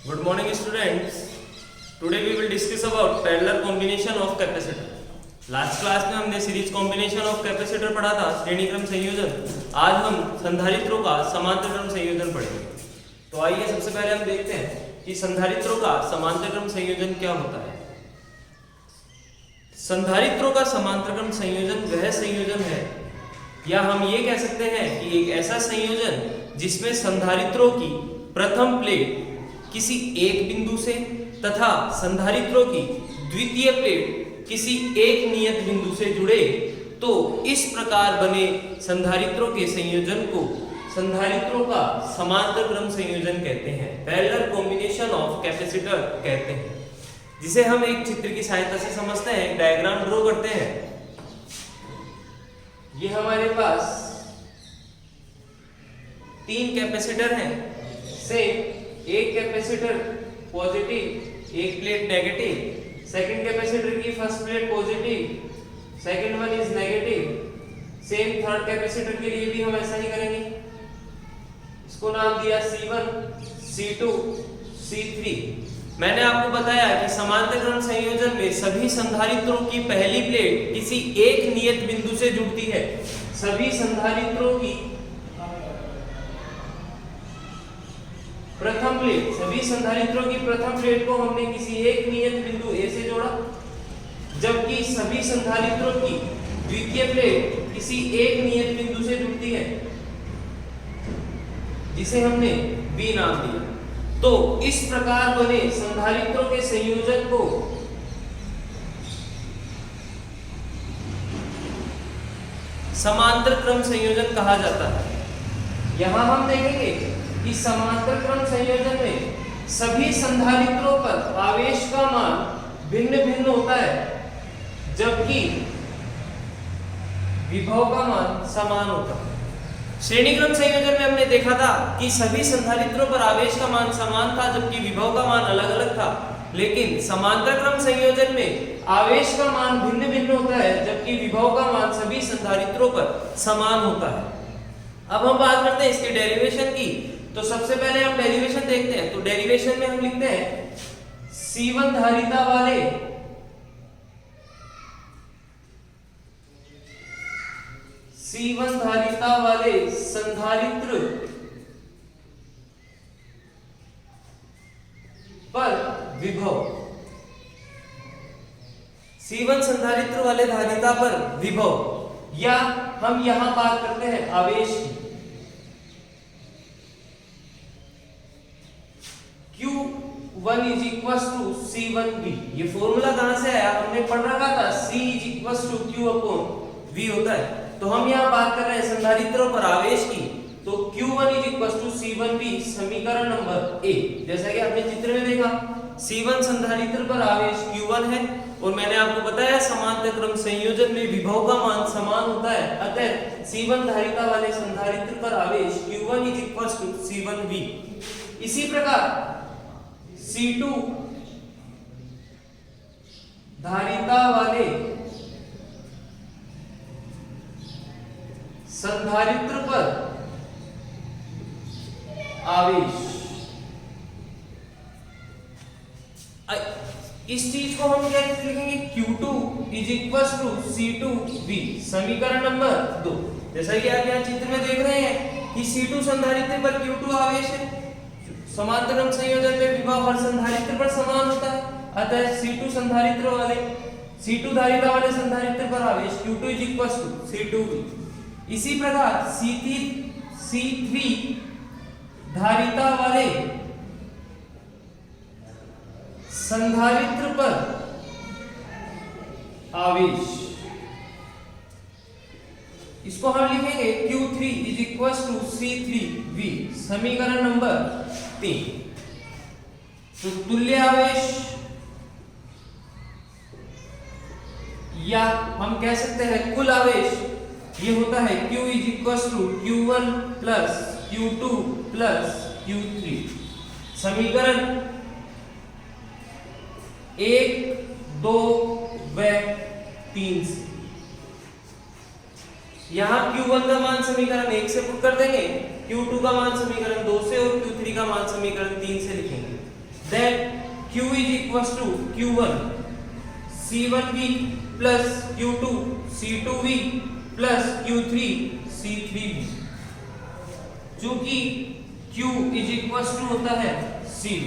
Good morning students. Today we will discuss about parallel combination of capacitor. Last class में हमने series combination of capacitor पढ़ा था, श्रेणी क्रम संयोजन। आज हम संधारित्रों का समांतर क्रम संयोजन पढ़ेंगे। तो आइए सबसे पहले हम देखते हैं कि संधारित्रों का समांतर क्रम संयोजन क्या होता है। संधारित्रों का समांतर क्रम संयोजन वह संयोजन है, या हम ये कह सकते हैं कि एक ऐसा संयोजन जिसमें संधारित्रों की प्रथम प्लेट किसी एक बिंदु से तथा संधारित्रों की द्वितीय प्लेट किसी एक नियत बिंदु से जुड़े, तो इस प्रकार बने संधारित्रों के संयोजन को संधारित्रों का समांतर क्रम संयोजन कहते हैं, पैरेलल कॉम्बिनेशन ऑफ कैपेसिटर कहते हैं, जिसे हम एक चित्र की सहायता से समझते हैं, डायग्राम ड्रॉ करते हैं। ये हमारे पास तीन कैपेसिटर हैं, से एक कैपेसिटर पॉजिटिव, एक प्लेट नेगेटिव, सेकंड कैपेसिटर की first plate positive, second one is negative. Same third capacitor के लिए भी हम ऐसा ही करेंगे। इसको नाम दिया C1, C2, C3। मैंने आपको बताया कि समांतर क्रम संयोजन में सभी संधारित्रों की पहली प्लेट किसी एक नियत बिंदु से जुड़ती है। सभी संधारित्रों की प्रथम प्लेट, सभी संधारित्रों की प्रथम प्लेट को हमने किसी एक नियत बिंदु A से जोड़ा, जबकि सभी संधारित्रों की द्वितीय प्लेट किसी एक नियत बिंदु से जुड़ती है, जिसे हमने B नाम दिया। तो इस प्रकार बने संधारित्रों के संयोजन को समांतर क्रम संयोजन कहा जाता है। यहां हम देखेंगे कि समांतर क्रम संयोजन में सभी संधारित्रों पर आवेश का मान भिन्न भिन्न होता है, जबकि विभव का मान समान होता है। श्रेणी क्रम संयोजन में हमने देखा था कि सभी संधारित्रों पर आवेश का मान समान था, जबकि विभव का मान अलग अलग था। लेकिन समांतर क्रम संयोजन में आवेश का मान भिन्न भिन्न होता है, जबकि विभव का मान सभी संधारित्रों पर समान होता है। अब हम बात करते हैं इसकी डेरिवेशन की। तो सबसे पहले हम डेरिवेशन देखते हैं। तो डेरिवेशन में हम लिखते हैं C1 धारिता वाले संधारित्र पर विभव, C1 संधारित्र वाले धारिता पर विभव, या हम यहां बात करते हैं आवेश की। Q1 is equals to C1V। ये फॉर्मूला कहां से आया? हमने पढ़ रखा था C is equals to Q upon V होता है। तो हम यहाँ बात कर रहे हैं संधारित्रों पर आवेश की, तो Q1 is equals to C1V समीकरण नंबर A। जैसा कि आपने चित्र में देखा, C1 संधारित्र पर आवेश Q1 है, और मैंने आपको बताया समांतर क्रम संयोजन में विभव का मान समान होता है। अतः C1 धारिता वाले संधारित्र पर आवेश Q1 is equals to C1V। इसी प्रकार C2 धारिता वाले संधारित्र पर आवेश, इस चीज को हम क्या लिखेंगे? Q2 is equals to C2V समीकरण नंबर 2। जैसा कि आप यहाँ चित्र में देख रहे हैं कि C2 संधारित्र पर Q2 आवेश है। समांतर क्रम संयोजन में विभव हर संधारित्र पर समान होता है, अतः C2 धारिता वाले संधारित्र पर आवेश Q2 is equals to C2V। इसी प्रकार C3 धारिता वाले संधारित्र पर आवेश, इसको हम लिखेंगे Q3 is equals to C3V समीकरण नंबर 3। तो तुल्य आवेश, या हम कह सकते हैं कुल आवेश, ये होता है Q is equals to Q1 plus Q2 plus Q3 समीकरण 1, 2 व 3 से। यहाँ Q1 का मान समीकरण 1 से पुट कर देंगे, Q2 का मान समीकरण 2 से और Q3 का मान समीकरण 3 से लिखेंगे। then Q is equals to Q1 C1V plus Q2 C2V plus Q3 C3V, चूंकि Q is equals to होता है CV।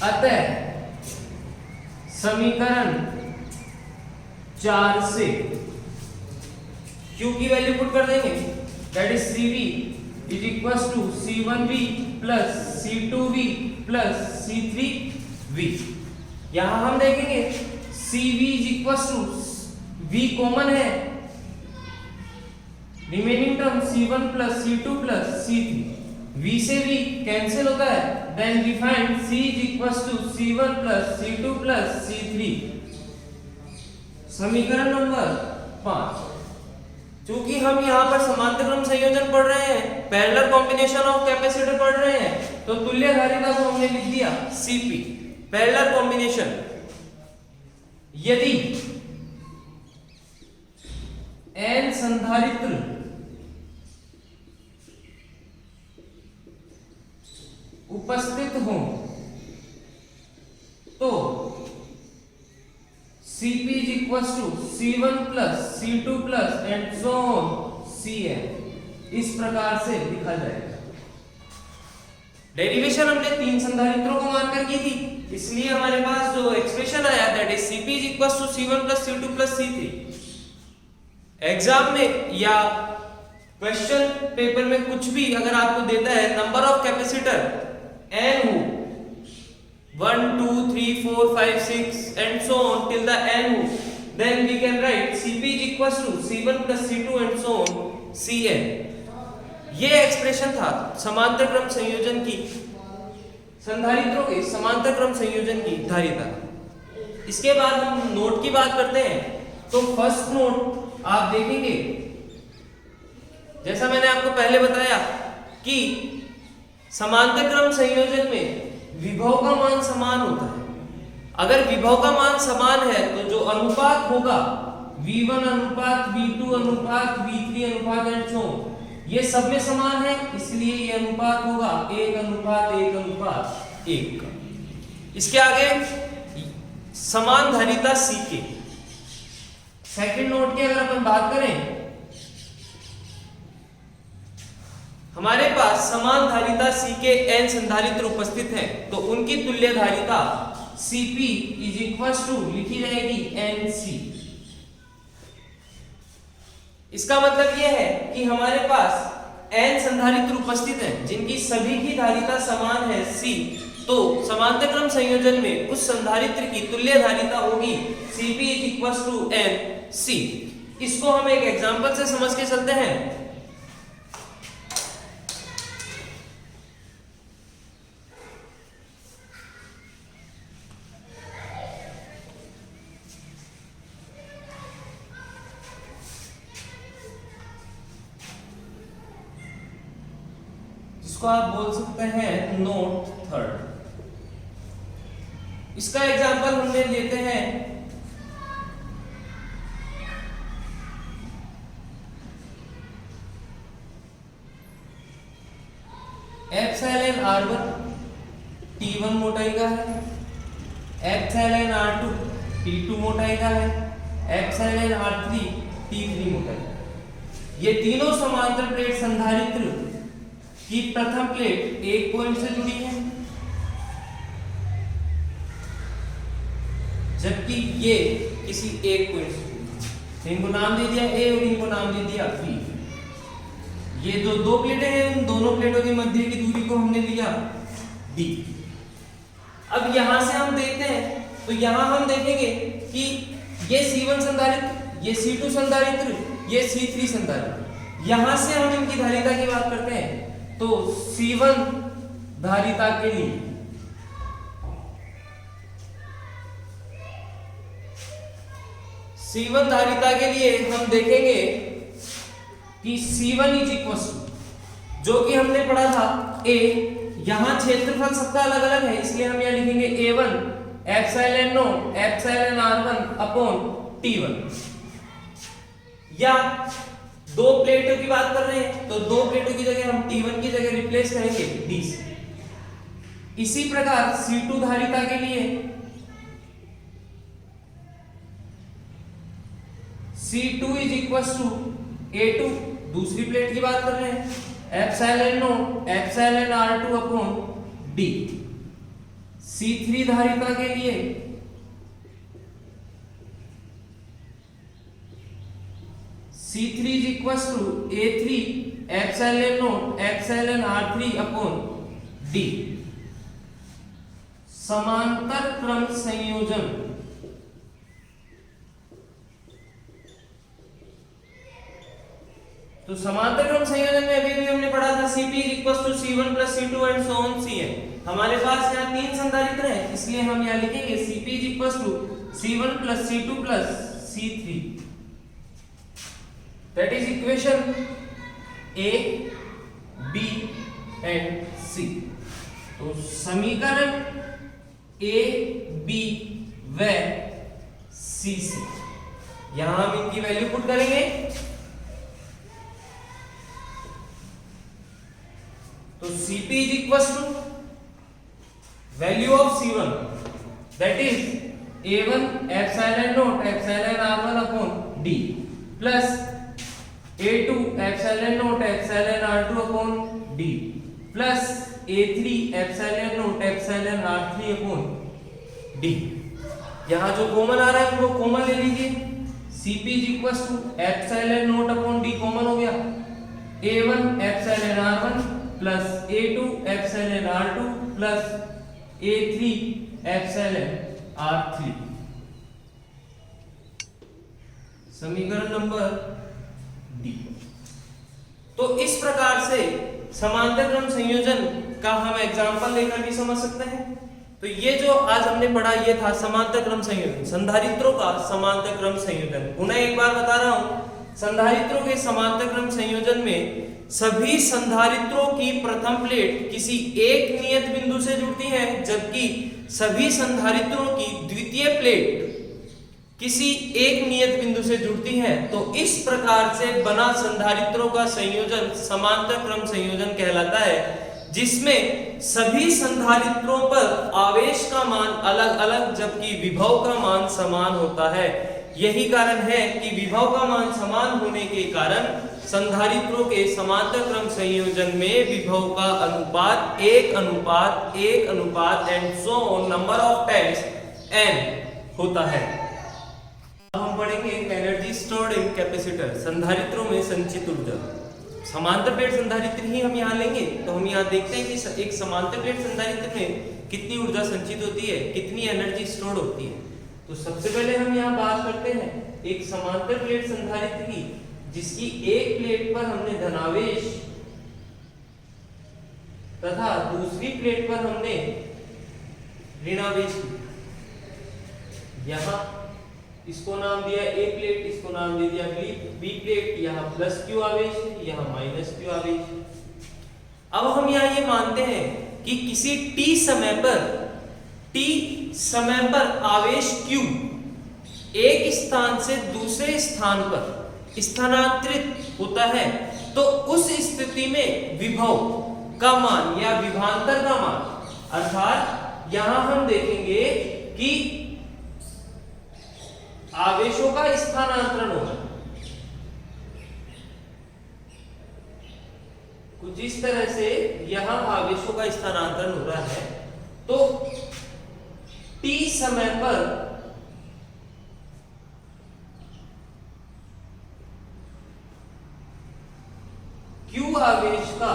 अतः समीकरण 4 से Q की वैल्यू पुट कर देंगे, that is CV is equals to C1V plus C2V plus C3V। यहां हम देखेंगे CV is equals to V common है, remaining term C1 plus C2 plus C3, V से V कैंसिल होता है, then we find C is equals to C1 plus C2 plus C3। समीकरण number 5। चूंकि हम यहाँ पर समांतर क्रम संयोजन पढ़ रहे हैं, पैरेलल कॉम्बिनेशन ऑफ कैपेसिटर पढ़ रहे हैं, तो तुल्य धारिता को हमने लिख दिया Cp, पैरेलल कॉम्बिनेशन। यदि n संधारित्र उपस्थित हो तो Cp is equals to C1 plus C2 plus and so on Cn। इस प्रकार से लिखा जाएगा। डेरिवेशन हमने 3 संधारित्रों को मानकर की थी, इसलिए हमारे पास जो एक्सप्रेशन आया that is Cp is equals to C1 plus C2 plus C3। Exam में या क्वेश्चन पेपर में कुछ भी अगर आपको देता है नंबर ऑफ कैपेसिटर n हो 1 2 3 4 5 6 and so on till the n हो, then we can write Cp is equals to C1 plus C2 and so on Cn। ये एक्सप्रेशन था समांतर क्रम संयोजन की, संधारित्रों के समांतर क्रम संयोजन की धारिता। इसके बाद हम नोट की बात करते हैं, तो फर्स्ट नोट आप देखेंगे, जैसा मैंने आपको पहले बताया कि समांतर क्रम संयोजन में विभव का मान समान होता है। अगर विभव का मान समान है तो जो अनुपात होगा V1 अनुपात V2 अनुपात V3 अनुपात एंड सो ये सब में समान है, इसलिए ये अनुपात होगा 1 अनुपात 1 अनुपात 1। इसके आगे समान धारिता C के सेकंड नोट की अगर अपन बात करें, हमारे पास समान धारिता C के n संधारित्र उपस्थित हैं, तो उनकी तुल्य धारिता Cp इज इक्वल्स टू लिखी जाएगी Nc। इसका मतलब यह है कि हमारे पास n संधारित्र उपस्थित हैं जिनकी सभी की धारिता समान है C, तो समांतर क्रम संयोजन में उस संधारित्र की तुल्य धारिता होगी Cp is equals to Nc। इसको हम एक एग्जांपल से समझ के चलते हैं। इसको आप बोल सकते हैं नोट थर्ड। इसका एग्जांपल हमने लेते हैं एप्सिलॉन R1 T1 मोटाई का है, एप्सिलॉन R2 T2 मोटाई का है, एप्सिलॉन R3 T3 मोटाई। ये तीनों समांतर प्लेट संधारित्र की प्रथम प्लेट एक पॉइंट से जुड़ी है, जबकि ये किसी एक पॉइंट से जुड़ी है। इनको नाम दे दिया A और इनको नाम दे दिया B। ये जो दो प्लेटें हैं उन दोनों प्लेटों के मध्य की दूरी को हमने लिया D। अब यहां से हम देखते हैं, तो यहां हम देखेंगे कि ये C1 संधारित्र, ये C2 संधारित्र, ये C3 संधारित्र। यहां से हम इनकी धारिता की बात करते हैं, तो C1 धारिता के लिए C1 धारिता के लिए हम देखेंगे कि C1 इज इक्वल टू, जो कि हमने पढ़ा था A, यहां क्षेत्रफल सबका अलग अलग है, इसलिए हम यहां लिखेंगे A1 epsilon not epsilon R1 upon T1। या दो प्लेटों की बात कर रहे हैं तो दो प्लेटों की जगह हम T1 की जगह रिप्लेस करेंगे D से। इसी प्रकार C2 धारिता के लिए C2 is equal to A2, दूसरी प्लेट की बात कर रहे हैं, epsilon not epsilon R2 upon D। C3 धारिता के लिए C3 is equals to A3 epsilon not epsilon R3 upon D। समांतर क्रम संयोजन, तो समांतर क्रम संयोजन में अभी भी हमने पढ़ा था Cp is equals to C1 plus C2 and so on Cn। हमारे पास यहाँ तीन संधारित्र हैं, इसलिए हम यहाँ लिखेंगे Cp is equals to C1 plus C2 plus C3। That is equation A, B and C। तो समीकरण A, B व C से यहाँ हम इनकी वैल्यू पुट करेंगे। तो Cp is equals to value of C1 that is A1 epsilon naught epsilon R1 upon D plus A2 epsilon naught epsilon R2 upon D plus A3 epsilon naught epsilon R3 upon D। यहाँ जो common आ रहा है वो common ले लीजिए। Cp is equals to epsilon naught upon D common हो गया, A1 epsilon R1 plus A2 epsilon R2 plus A3 epsilon R3। समीकरण नंबर D। तो इस प्रकार से समांतर क्रम संयोजन का हम एग्जांपल लेकर भी समझ सकते हैं। तो ये जो आज हमने पढ़ा ये था समांतर क्रम संयोजन, संधारित्रों का समांतर क्रम संयोजन। पुनः एक बार बता रहा हूं, संधारित्रों के समांतर क्रम संयोजन में सभी संधारित्रों की प्रथम प्लेट किसी एक नियत बिंदु से जुड़ती है, जबकि सभी संधारित्रों की द्वितीय प्लेट किसी एक नियत बिंदु से जुड़ती है। तो इस प्रकार से बना संधारित्रों का संयोजन समांतर क्रम संयोजन कहलाता है, जिसमें सभी संधारित्रों पर आवेश का मान अलग अलग जबकि विभव का मान समान होता है। यही कारण है कि विभव का मान समान होने के कारण संधारित्रों के समांतर क्रम संयोजन में विभव का अनुपात 1:1:1 and so on number of times n होता है। अब हम पढ़ेंगे एनर्जी स्टोर्ड इन कैपेसिटर, संधारित्रों में संचित ऊर्जा। समांतर प्लेट संधारित्र ही हम यहाँ लेंगे तो हम यहाँ देखते हैं कि एक समांतर प्लेट संधारित्र में कितनी ऊर्जा संचित होती है, कितनी एनर्जी स्टोर्ड होती है। तो सबसे पहले हम यहाँ बात करते हैं एक समांतर प्लेट संधारित्र की, जिसकी एक प्लेट पर हमने धनावेश तथा दूसरी प्लेट पर हमने ऋणावेश। यहाँ इसको नाम दिया ए प्लेट, इसको नाम दे दिया बी प्लेट। यहाँ प्लस क्यू आवेश है, यहाँ माइनस क्यू आवेश है। अब हम यहाँ ये मानते हैं कि किसी t समय पर आवेश q एक स्थान से दूसरे स्थान पर स्थानांतरित होता है, तो उस स्थिति में विभव का मान या विभवांतर का मान, अर्थात यहां हम देखेंगे कि आवेशों का स्थानांतरण होगा कुछ इस तरह से। यहां आवेशों का स्थानांतरण हो रहा है, तो t समय पर q आवेश का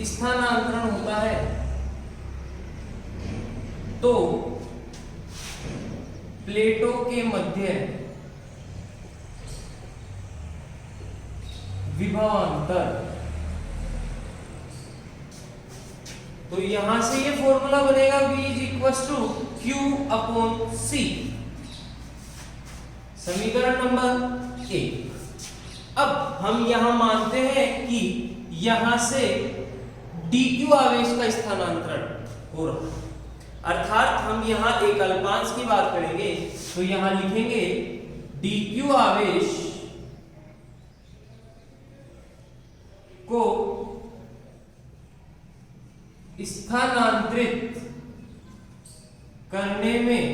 स्थानांतरण होता है, तो प्लेटों के मध्य विभवांतर, तो यहां से ये फॉर्मूला बनेगा V is equal to Q upon C। समीकरण नंबर 1। अब हम यहां मानते हैं कि यहां से dq आवेश का स्थानांतरण हो रहा है। अर्थात हम यहाँ एक अल्पांश की बात करेंगे तो यहाँ लिखेंगे dq आवेश को स्थानांतरित करने में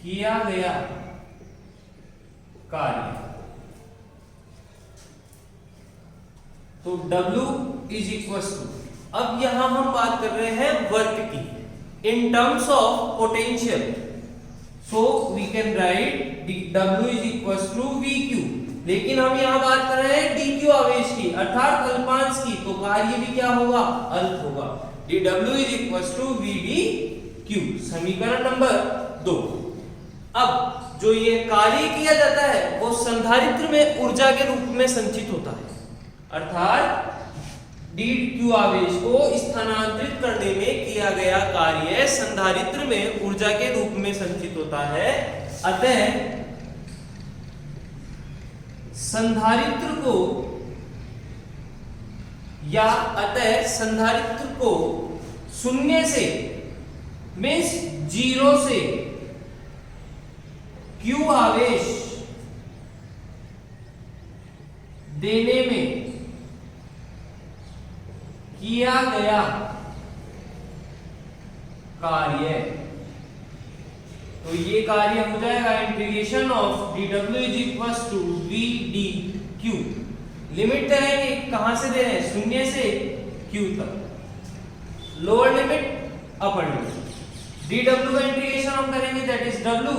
किया गया कार्य। तो W इज इक्वल टू, अब यहां हम बात कर रहे हैं वर्क की in terms of potential, so we can write W is equal to VQ, लेकिन हम यहां बात कर रहे हैं DQ आवेश की अर्थात अल्पांश की, तो कार्य भी क्या होगा, अल्प होगा। dW is equal to VDQ, समीकरण नंबर 2। अब जो ये कार्य किया जाता है वो संधारित्र में ऊर्जा के रूप में संचित होता है, अर्थात dQ आवेश को स्थानांतरित करने में किया गया कार्य संधारित्र में ऊर्जा के रूप में संचित होता है। अतः संधारित्र को शून्य से मीन्स 0 से Q आवेश देने में किया गया कार्य, तो ये कार्य हो जाएगा integration of dW is equal to VDQ। Limit करेंगे कहां से दे रहे हैं, शून्य से Q तक, lower limit upper limit. dW का इंटीग्रेशन हम करेंगे दैट इज W,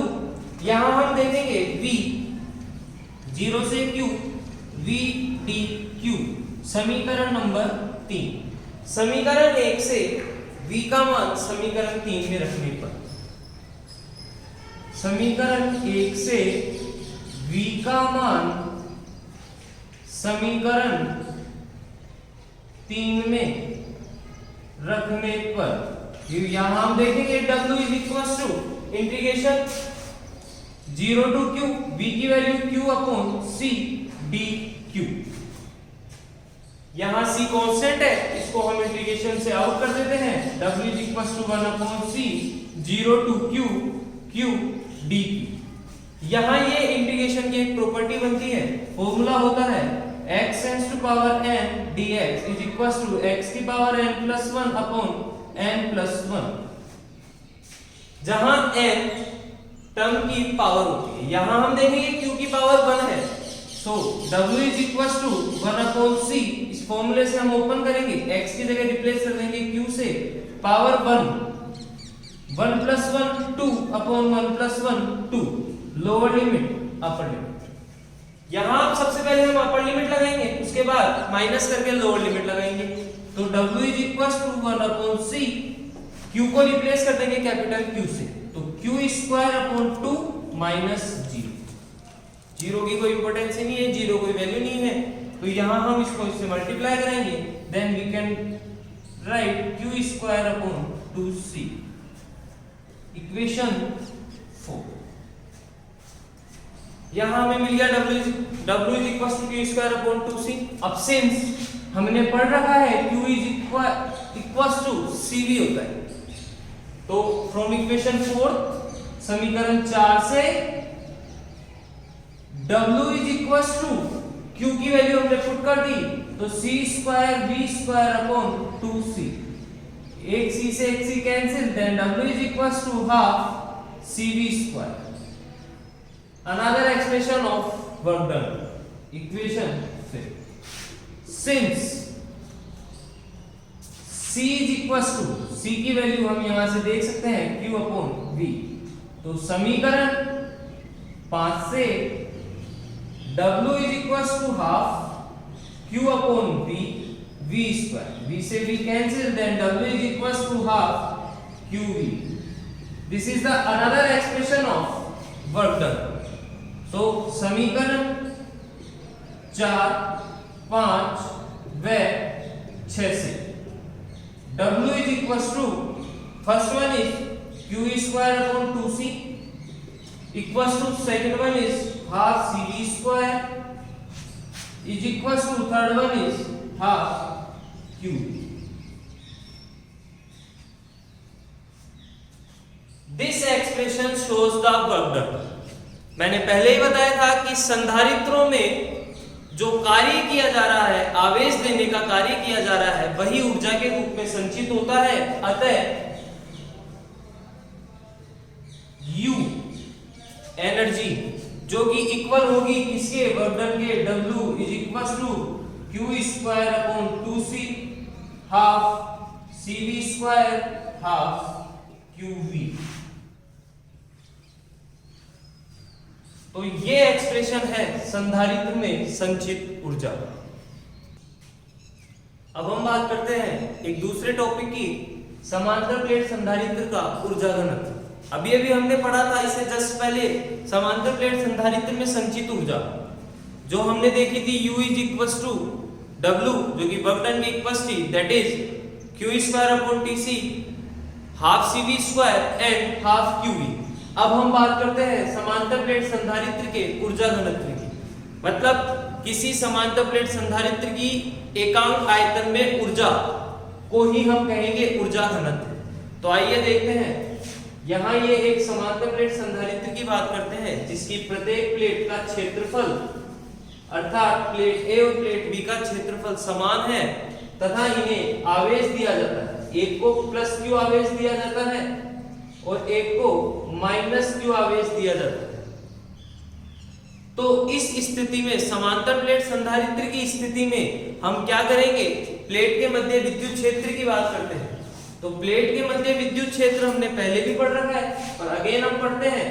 यहां हम देखेंगे V 0 से Q VDQ, समीकरण नंबर 3। समीकरण 1 से V का मान समीकरण 3 में रखने पर, समीकरण 1 से V का मान समीकरण 3 में रखने पर यहां हम देखेंगे W is equal to integration 0 to Q, V की value Q upon C dQ। यहां C कांस्टेंट है, इसको हम इंटीग्रेशन से आउट कर देते हैं, W is equal to 1 upon C 0 to Q dQ। यहां ये इंटीग्रेशन की एक प्रॉपर्टी बनती है, फॉर्मूला होता है x tends to power n dx is equal to x की power n plus 1 upon n plus 1, जहां n टर्म की पावर होती है। यहां हम देखेंगे q की पावर 1 है, so W is equal to 1 upon C, इस फॉर्मूले से हम ओपन करेंगे, x की जगह रिप्लेस कर देंगे q से, power 1 plus 1 2 upon 1 plus 1 2, lower limit upper limit. यहां सबसे पहले हम अपर लिमिट लगाएंगे, उसके बाद माइनस करके लोअर लिमिट लगाएंगे, तो W is equal to 1 upon C, q को रिप्लेस कर देंगे कैपिटल Q से, तो q स्क्वायर अपॉन 2 माइनस 0, 0 की कोई इंपॉर्टेंस ही नहीं है, 0 कोई वैल्यू नहीं है, तो यहां हम इसको इससे मल्टीप्लाई करेंगे, then we can write q square upon 2c, equation 4। यहां हमें मिल गया W is equal to q square upon 2c। अब सिंस हमने पढ़ रखा है q is equal to cv होता है, तो फ्रॉम इक्वेशन 4 समीकरण 4 से W is equal to Q की वैल्यू हमने पुट कर दी, तो c square v square upon 2c, एक c से एक c cancel, then W is equal to half cv square. Another expression of work done, equation 5। Since c is equal to, c की value हम यहां से देख सकते हैं q अपॉन v, तो समीकरण 5 से W is equal to half Q upon V square, V से V cancel, then W is equal to half QV। This is the another expression of work done. So समीकरण 4, 5 व 6 से W is equal to, first one is Q square upon 2C equal to, second one is half cv square is equals to, third one is half q। Expression shows the work done. मैंने पहले ही बताया था कि संधारित्रों में जो कार्य किया जा रहा है, आवेश देने का कार्य किया जा रहा है, वही ऊर्जा के रूप में संचित होता है। अतः U एनर्जी जो कि इक्वल होगी किसके, वर्क डन के, W is equal to Q square upon 2C half CV square half QV। तो ये एक्सप्रेशन है संधारित्र में संचित ऊर्जा। अब हम बात करते हैं एक दूसरे टॉपिक की, समांतर प्लेट संधारित्र का ऊर्जा घनत्व। अभी अभी हमने पढ़ा था इससे जस्ट पहले समांतर प्लेट संधारित्र में संचित ऊर्जा, जो हमने देखी थी U is equal to W जो कि वर्क डन की इक्वल थी, that is Q square upon TC half CV square and half QV। अब हम बात करते हैं समांतर प्लेट संधारित्र के ऊर्जा घनत्व की, मतलब किसी समांतर प्लेट संधारित्र की एकांक आयतन में ऊर्जा को ही हम कहेंगे ऊर्जा घनत्व। तो आइए देखते हैं, यहाँ ये एक समांतर प्लेट संधारित्र की बात करते हैं जिसकी प्रत्येक प्लेट का क्षेत्रफल अर्थात प्लेट A और प्लेट B का क्षेत्रफल समान है तथा इन्हें आवेश दिया जाता है। एक को प्लस Q आवेश दिया जाता है और एक को माइनस Q आवेश दिया जाता है। तो इस स्थिति में, समांतर प्लेट संधारित्र की स्थिति में हम क्या करेंगे, प्लेट के मध्य विद्युत क्षेत्र की बात करते हैं। तो प्लेट के मध्य विद्युत क्षेत्र हमने पहले भी पढ़ रखा है और अगेन हम पढ़ते हैं।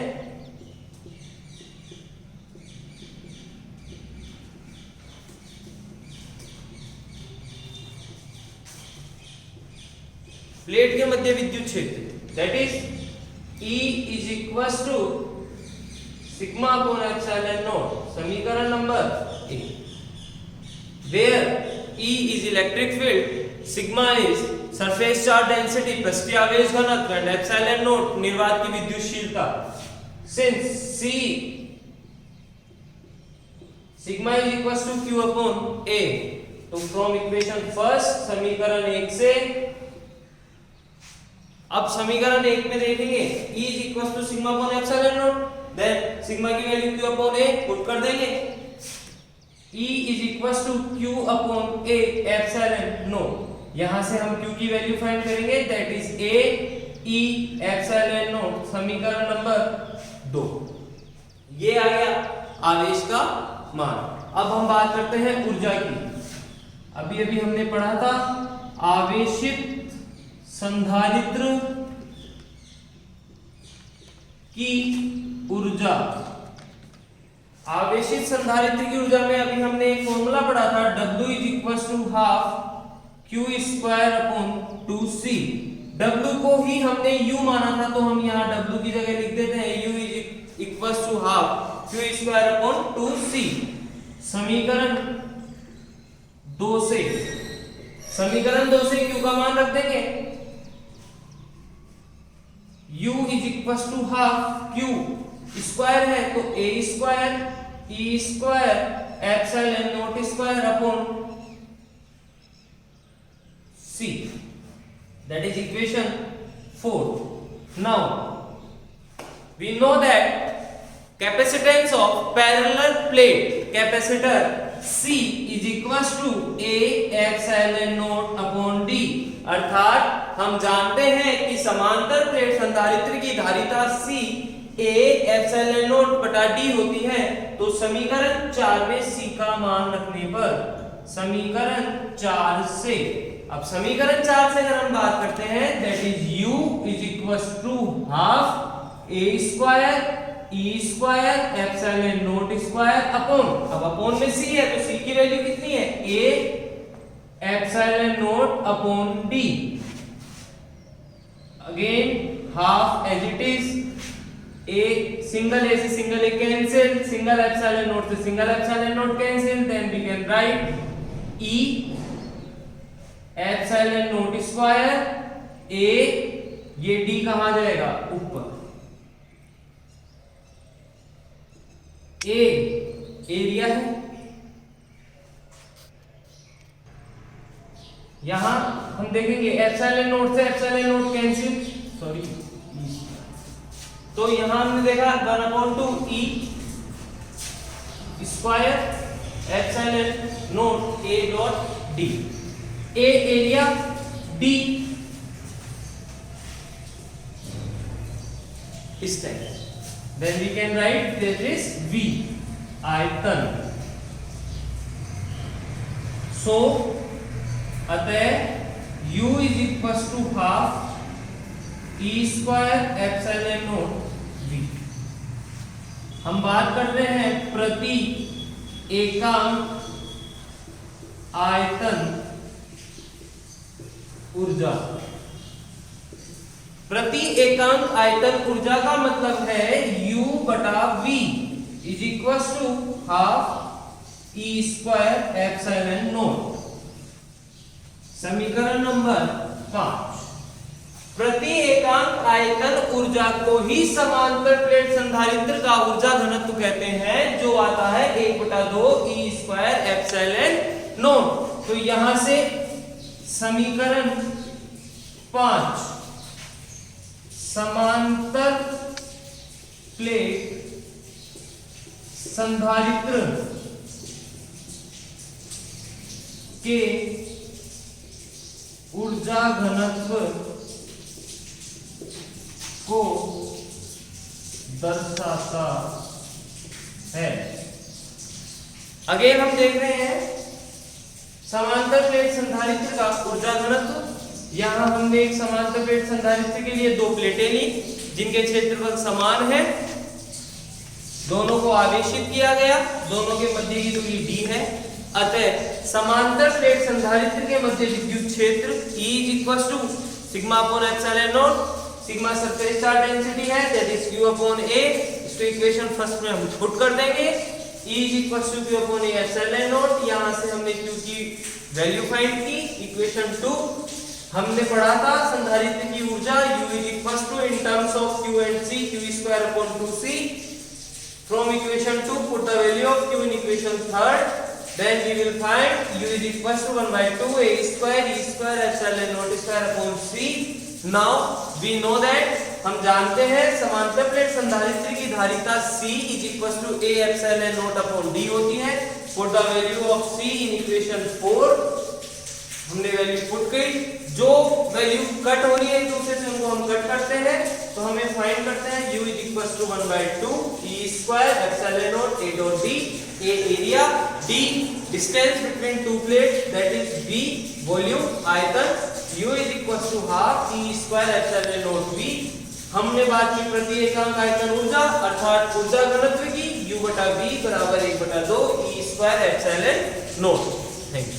प्लेट के मध्य विद्युत क्षेत्र that is E is equal to sigma upon epsilon not, समीकरण number 1, where E is electric field, sigma is surface charge density, पृष्ठीय आवेश घनत्व एंड एप्सिलॉन नॉट निर्वात की विद्युतशीलता। Since C sigma is equal to Q upon A, तो from equation first समीकरण 1 से, अब समीकरण 1 में देखेंगे E is equal to sigma upon epsilon not, then sigma की value Q upon A put कर देंगे। E is equal to Q upon A epsilon not, यहां से हम Q की वैल्यू फाइंड करेंगे, that is A E epsilon not, समीकरण number 2। ये आ गया आवेश का मान। अब हम बात करते हैं ऊर्जा की। अभी अभी हमने पढ़ा था आवेशित संधारित्र की ऊर्जा। आवेशित संधारित्र की ऊर्जा में अभी हमने एक फॉर्मूला पढ़ा था, W is equal to half Q square upon 2C। W को ही हमने U माना था तो हम यहाँ W की जगह लिख देते हैं U is equal to half Q square upon 2C। समीकरण 2 से Q का मान रख देंगे, U is equal to half Q square है तो A square E square epsilon not square upon C, that is equation 4. Now we know that capacitance of parallel plate capacitor C is equals to A epsilon naught upon D। अर्थात हम जानते हैं कि समांतर plate संधारित्र की धारिता C A epsilon naught बटा D होती है। तो समीकरण 4 में C का मान रखने पर, समीकरण 4 से, अब समीकरण 4 से अगर हम बात करते हैं, that is U is equal to half A square E square epsilon not square upon, अब अपॉन में C है तो C की वैल्यू कितनी है, A epsilon not upon D। Again half as it is, A single A से single A cancel, single epsilon not से single epsilon not cancel, then we can write E epsilon not square A, ये D कहां जाएगा, ऊपर। A area है, यहां हम देखेंगे एप्सिलॉन नॉट से एप्सिलॉन नॉट कैंसिल, सॉरी तो यहां हमने देखा 1/2 E square epsilon not A dot D। A area, D इस type. Then we can write that is V आयतन। So अतः U is equals to half E square epsilon not V। हम बात कर रहे हैं प्रति एकांक आयतन ऊर्जा। प्रति एकांक आयतन ऊर्जा का मतलब है U बटा V is equal to half E square epsilon not. समीकरण नंबर 5। प्रति एकांक आयतन ऊर्जा को ही समांतर प्लेट संधारित्र का ऊर्जा घनत्व कहते हैं, जो आता है 1/2 E स्क्वायर एप्सिलॉन नॉट। तो यहां से समीकरण 5 समांतर प्लेट संधारित्र के ऊर्जा घनत्व को दर्शाता है। अगेन हम देख रहे हैं समांतर प्लेट संधारित्र का ऊर्जा घनत्व। यहां हमने एक समांतर प्लेट संधारित्र के लिए दो प्लेटें ली जिनके क्षेत्रफल समान है, दोनों को आवेशित किया गया, दोनों के मध्य की दूरी d है। अतः समांतर प्लेट संधारित्र के मध्य विद्युत क्षेत्र E is equal to sigma upon epsilon not. Sigma surface charge density है, that is Q upon A। इसको इक्वेशन फर्स्ट में हम पुट कर देंगे। E is equal to Q upon A epsilon not. यहां से हमने Q की वैल्यू फाइंड की। इक्वेशन 2 हमने पढ़ा था संधारित्र की ऊर्जा U is equal to in terms of Q and C Q square upon 2C। From equation 2 put the value of Q in equation 3rd, then we will find U is equal to 1/2 A square E square epsilon naught square upon C। Now we know that हम जानते हैं समांतर plate संधारित्र की धारिता C is equal to A epsilon naught upon D होती है। Put the value of C in equation 4। हमने वैल्यू पुट की, जो वैल्यू कट हो रही है एक दूसरे से उनको हम कट करते हैं, तो हमें फाइंड करते हैं U is equal to 1/2 E square epsilon naught A dot D। A area, D distance between two plates, that is V volume आयतन। U is equal to half E square epsilon naught V। हमने बात की प्रति एकांक आयतन ऊर्जा अर्थात ऊर्जा घनत्व की, U बटा V बराबर 1/2 E square epsilon not. Thank you.